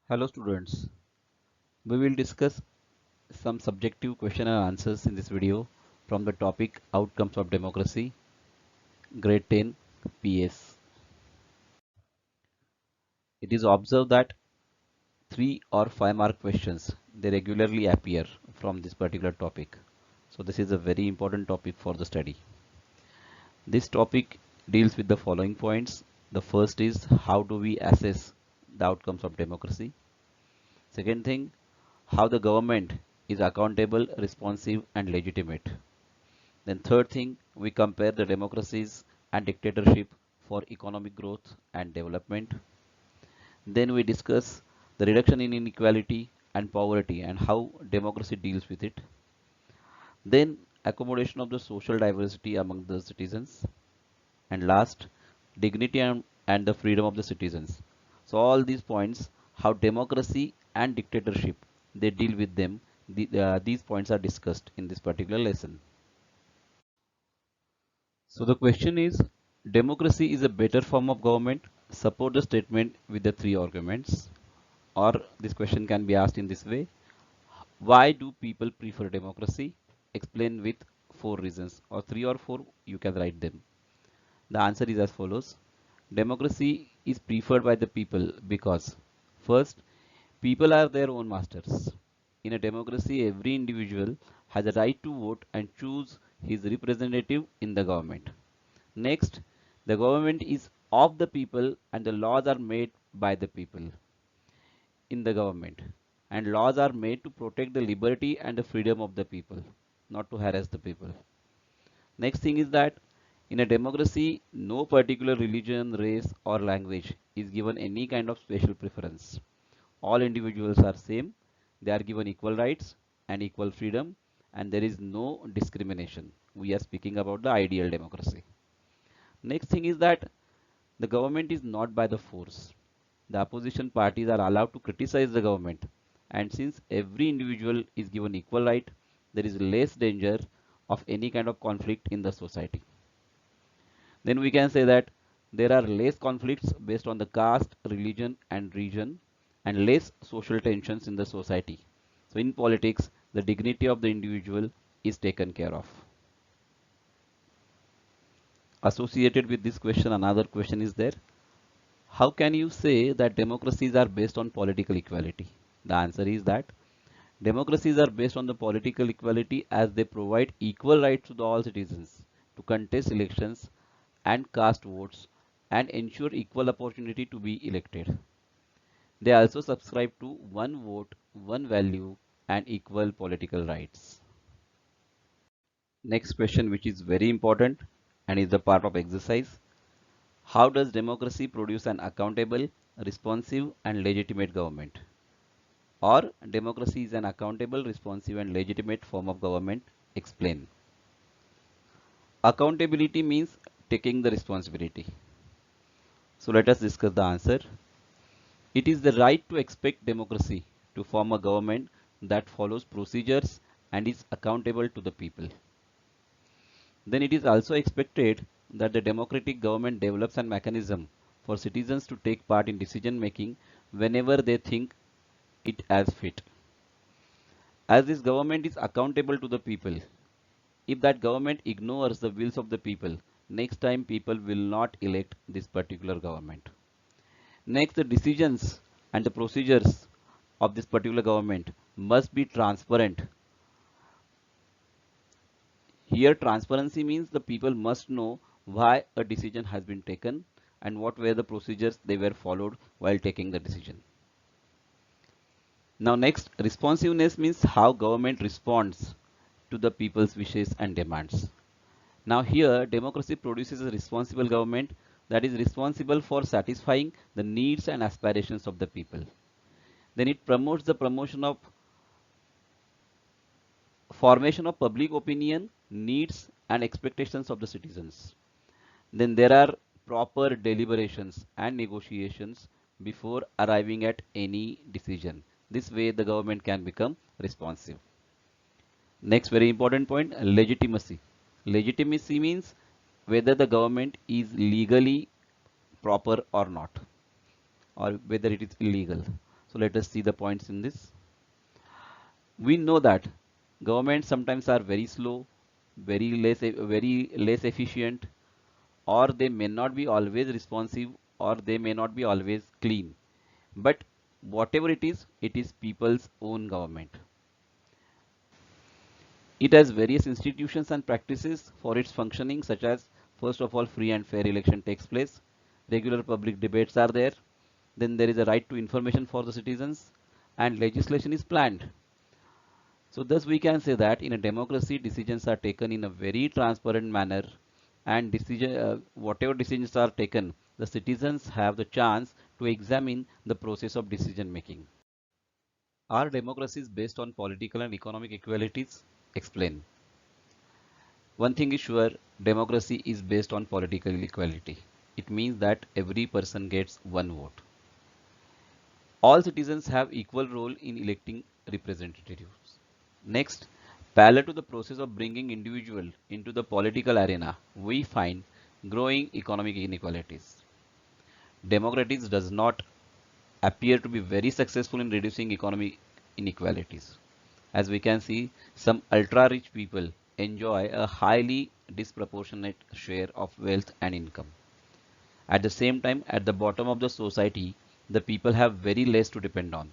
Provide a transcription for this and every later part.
Hello students, we will discuss some subjective question and answers in this video from the topic Outcomes of Democracy, Grade 10 PS. It is observed that 3 or 5 mark questions they regularly appear from this particular topic. So this is a very important topic for the study. This topic deals with the following points. The first is how do we assess the outcomes of democracy? Second thing, how the government is accountable, responsive and legitimate. Then third thing, we compare the democracies and dictatorship for economic growth and development. Then we discuss the reduction in inequality and poverty and how democracy deals with it. Then accommodation of the social diversity among the citizens. And last, dignity and the freedom of the citizens. So all these points, how democracy and dictatorship, they deal with them. These points are discussed in this particular lesson. So the question is, democracy is a better form of government? Support the statement with the three arguments. Or this question can be asked in this way. Why do people prefer democracy? Explain with 4 reasons or 3 or 4 you can write them. The answer is as follows. Democracy is preferred by the people because first, people are their own masters. In a democracy, every individual has a right to vote and choose his representative in the government. Next, the government is of the people and the laws are made by the people in the government. And laws are made to protect the liberty and the freedom of the people, not to harass the people. Next thing is that in a democracy, no particular religion, race, or language is given any kind of special preference. All individuals are same, they are given equal rights and equal freedom, and there is no discrimination. We are speaking about the ideal democracy. Next thing is that the government is not by the force. The opposition parties are allowed to criticize the government, and since every individual is given equal right, there is less danger of any kind of conflict in the society. Then we can say that there are less conflicts based on the caste, religion, and region, and less social tensions in the society. So, in politics, the dignity of the individual is taken care of. Associated with this question, another question is there. How can you say that democracies are based on political equality? The answer is that democracies are based on the political equality as they provide equal rights to all citizens to contest elections and cast votes and ensure equal opportunity to be elected. They also subscribe to one vote, one value, and equal political rights. Next question, which is very important and is the part of exercise. How does democracy produce an accountable, responsive, and legitimate government? Or democracy is an accountable, responsive, and legitimate form of government? Explain. Accountability means taking the responsibility. So let us discuss the answer. It is the right to expect democracy to form a government that follows procedures and is accountable to the people. Then it is also expected that the democratic government develops a mechanism for citizens to take part in decision making whenever they think it as fit. As this government is accountable to the people, if that government ignores the wills of the people, next time people will not elect this particular government. Next, the decisions and the procedures of this particular government must be transparent. Here, transparency means the people must know why a decision has been taken and what were the procedures they were followed while taking the decision. Now, next, responsiveness means how government responds to the people's wishes and demands. Now, here, democracy produces a responsible government that is responsible for satisfying the needs and aspirations of the people. Then it promotes the promotion of formation of public opinion, needs and expectations of the citizens. Then there are proper deliberations and negotiations before arriving at any decision. This way the government can become responsive. Next very important point, legitimacy. Legitimacy means whether the government is legally proper or not, or whether it is illegal. So let us see the points in this. We know that governments sometimes are very slow, very less efficient, or they may not be always responsive, or they may not be always clean. But whatever it is people's own government. It has various institutions and practices for its functioning, such as first of all, free and fair election takes place, regular public debates are there, then there is a right to information for the citizens, and legislation is planned. So thus we can say that in a democracy, decisions are taken in a very transparent manner, and whatever decisions are taken, the citizens have the chance to examine the process of decision making. Are democracies based on political and economic equalities? Explain. One thing is sure, democracy is based on political equality. It means that every person gets one vote. All citizens have equal role in electing representatives. Next, parallel to the process of bringing individual into the political arena, we find growing economic inequalities. Democracies does not appear to be very successful in reducing economic inequalities. As we can see, some ultra rich people enjoy a highly disproportionate share of wealth and income. At the same time, at the bottom of the society, the people have very less to depend on.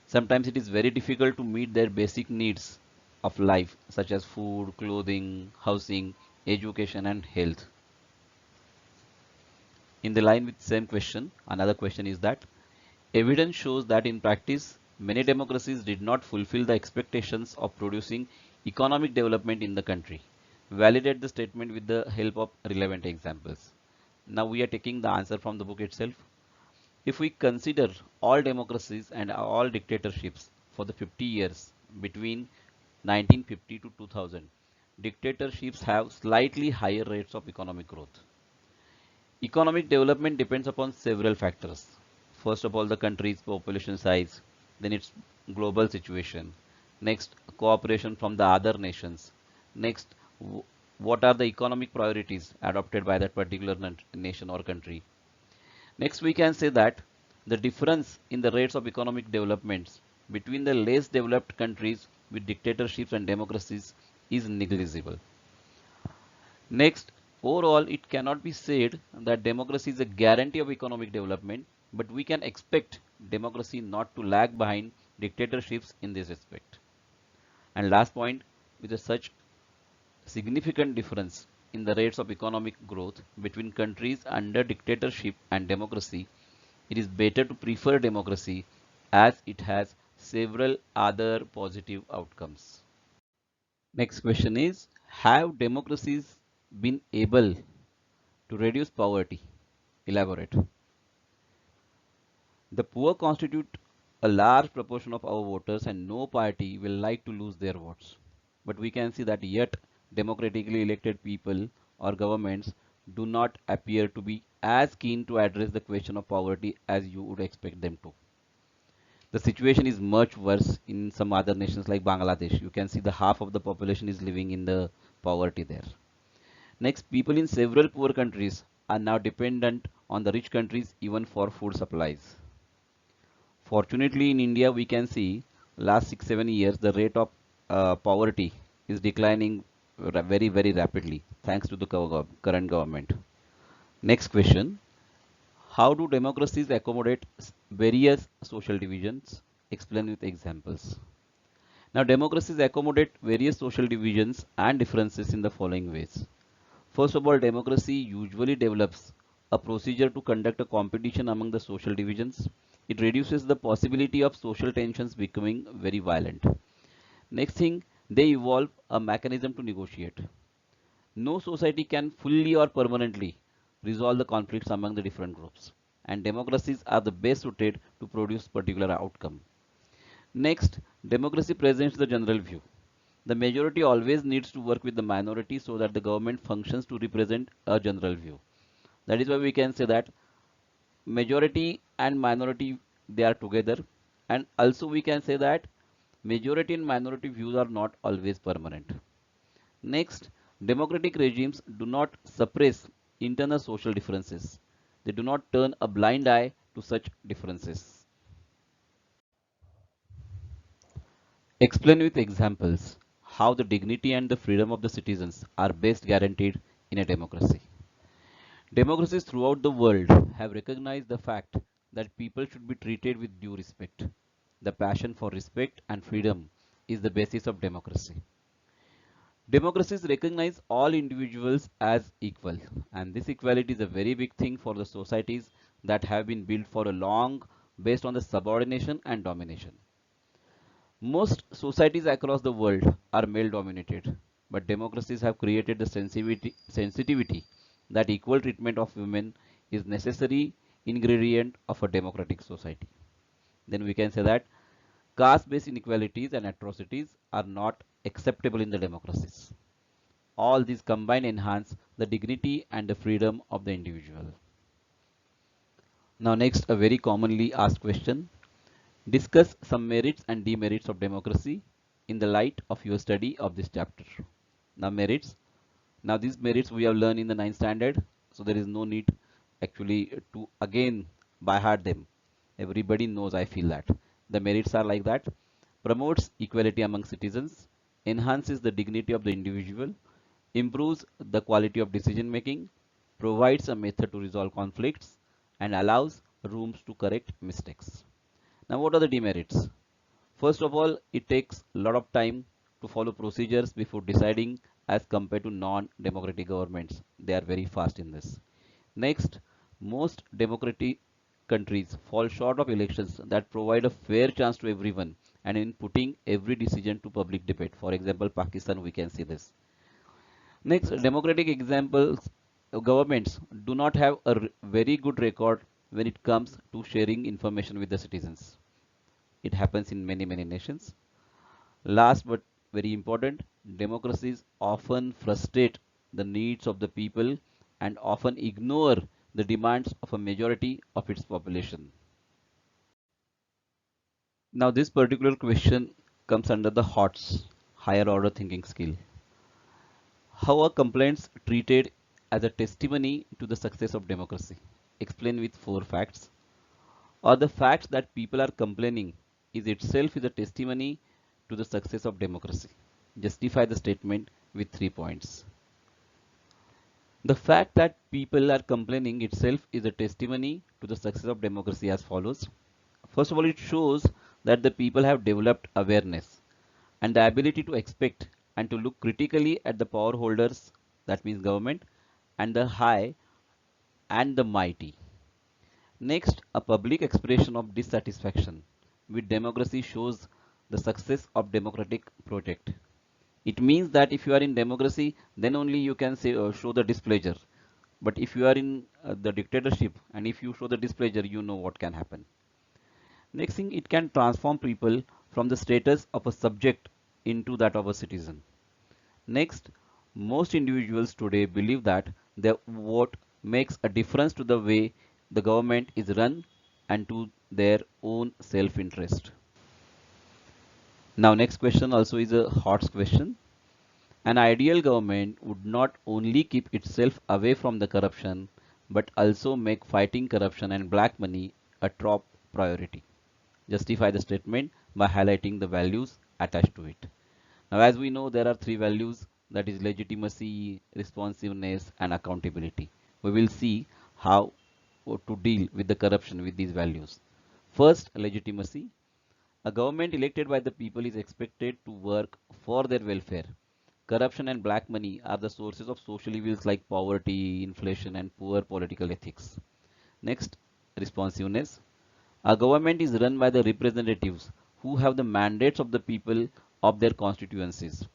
Sometimes it is very difficult to meet their basic needs of life, such as food, clothing, housing, education, and health. In the line with same question, another question is that evidence shows that in practice, many democracies did not fulfill the expectations of producing economic development in the country. Validate the statement with the help of relevant examples. Now we are taking the answer from the book itself. If we consider all democracies and all dictatorships for the 50 years between 1950 to 2000, dictatorships have slightly higher rates of economic growth. Economic development depends upon several factors. First of all, the country's population size, then its global situation, next, cooperation from the other nations, next, what are the economic priorities adopted by that particular nation or country. Next, we can say that the difference in the rates of economic developments between the less developed countries with dictatorships and democracies is negligible. Next, overall, it cannot be said that democracy is a guarantee of economic development, but we can expect democracy not to lag behind dictatorships in this respect. And last point, with a such significant difference in the rates of economic growth between countries under dictatorship and democracy, it is better to prefer democracy as it has several other positive outcomes. Next question is, have democracies been able to reduce poverty? Elaborate. The poor constitute a large proportion of our voters and no party will like to lose their votes. But we can see that yet democratically elected people or governments do not appear to be as keen to address the question of poverty as you would expect them to. The situation is much worse in some other nations like Bangladesh. You can see the half of the population is living in the poverty there. Next, people in several poor countries are now dependent on the rich countries even for food supplies. Fortunately, in India, we can see last 6 7 years the rate of poverty is declining very rapidly thanks to the current government. Next question: how do democracies accommodate various social divisions? Explain with examples. Now, democracies accommodate various social divisions and differences in the following ways. First of all, democracy usually develops a procedure to conduct a competition among the social divisions. It reduces the possibility of social tensions becoming very violent. Next thing, they evolve a mechanism to negotiate. No society can fully or permanently resolve the conflicts among the different groups, and democracies are the best suited to produce particular outcome. Next, democracy presents the general view. The majority always needs to work with the minority so that the government functions to represent a general view. That is why we can say that majority and minority they are together, and also we can say that majority and minority views are not always permanent. Next, democratic regimes do not suppress internal social differences. They do not turn a blind eye to such differences. Explain with examples how the dignity and the freedom of the citizens are best guaranteed in a democracy. Democracies throughout the world have recognized the fact that people should be treated with due respect. The passion for respect and freedom is the basis of democracy. Democracies recognize all individuals as equal, and this equality is a very big thing for the societies that have been built for a long based on the subordination and domination. Most societies across the world are male dominated, but democracies have created the sensitivity that equal treatment of women is necessary ingredient of a democratic society. Then we can say that caste-based inequalities and atrocities are not acceptable in the democracies. All these combined enhance the dignity and the freedom of the individual. Now next, a very commonly asked question. Discuss some merits and demerits of democracy in the light of your study of this chapter. Now merits. Now these merits we have learned in the 9th standard, so there is no need actually to again by heart them. Everybody knows, I feel that. The merits are like that. Promotes equality among citizens, enhances the dignity of the individual, improves the quality of decision making, provides a method to resolve conflicts, and allows rooms to correct mistakes. Now, what are the demerits? First of all, it takes a lot of time to follow procedures before deciding as compared to non-democratic governments. They are very fast in this. Next, most democratic countries fall short of elections that provide a fair chance to everyone and in putting every decision to public debate. For example, Pakistan, we can see this. Next, democratic examples governments do not have a very good record when it comes to sharing information with the citizens. It happens in many nations. Last but very important, democracies often frustrate the needs of the people and often ignore the demands of a majority of its population. Now, this particular question comes under the HOTS, higher order thinking skill. How are complaints treated as a testimony to the success of democracy? Explain with 4 facts. Or the fact that people are complaining is itself is a testimony to the success of democracy. Justify the statement with 3 points. The fact that people are complaining itself is a testimony to the success of democracy as follows. First of all, it shows that the people have developed awareness and the ability to expect and to look critically at the power holders, that means government, and the high and the mighty. Next, a public expression of dissatisfaction with democracy shows the success of democratic project. It means that if you are in democracy, then only you can say show the displeasure. But if you are in the dictatorship and if you show the displeasure, you know what can happen. Next thing, it can transform people from the status of a subject into that of a citizen. Next, most individuals today believe that their vote makes a difference to the way the government is run and to their own self-interest. Now, next question also is a hot question. An ideal government would not only keep itself away from the corruption, but also make fighting corruption and black money a top priority. Justify the statement by highlighting the values attached to it. Now, as we know, there are 3 values, that is legitimacy, responsiveness, and accountability. We will see how to deal with the corruption with these values. First, legitimacy. A government elected by the people is expected to work for their welfare. Corruption and black money are the sources of social evils like poverty, inflation, and poor political ethics. Next, responsiveness. A government is run by the representatives who have the mandates of the people of their constituencies.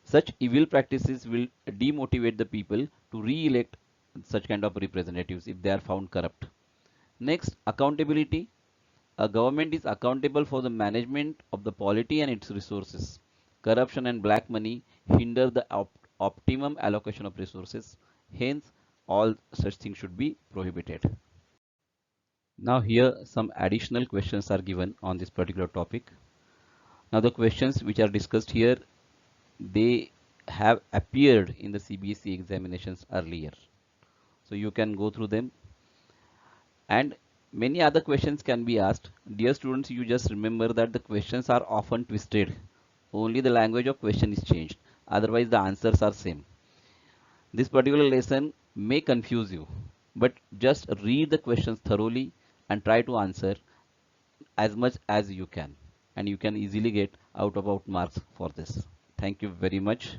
Such evil practices will demotivate the people to re-elect such kind of representatives if they are found corrupt. Next, accountability. A government is accountable for the management of the polity and its resources. Corruption and black money hinder the optimum allocation of resources. Hence, all such things should be prohibited. Now here some additional questions are given on this particular topic. Now the questions which are discussed here, they have appeared in the CBSE examinations earlier. So you can go through them. And many other questions can be asked. Dear students, you just remember that the questions are often twisted Only the language of question is changed. Otherwise, the answers are same. This particular lesson may confuse you, but just read the questions thoroughly and try to answer as much as you can. And you can easily get out of out marks for this. Thank you very much.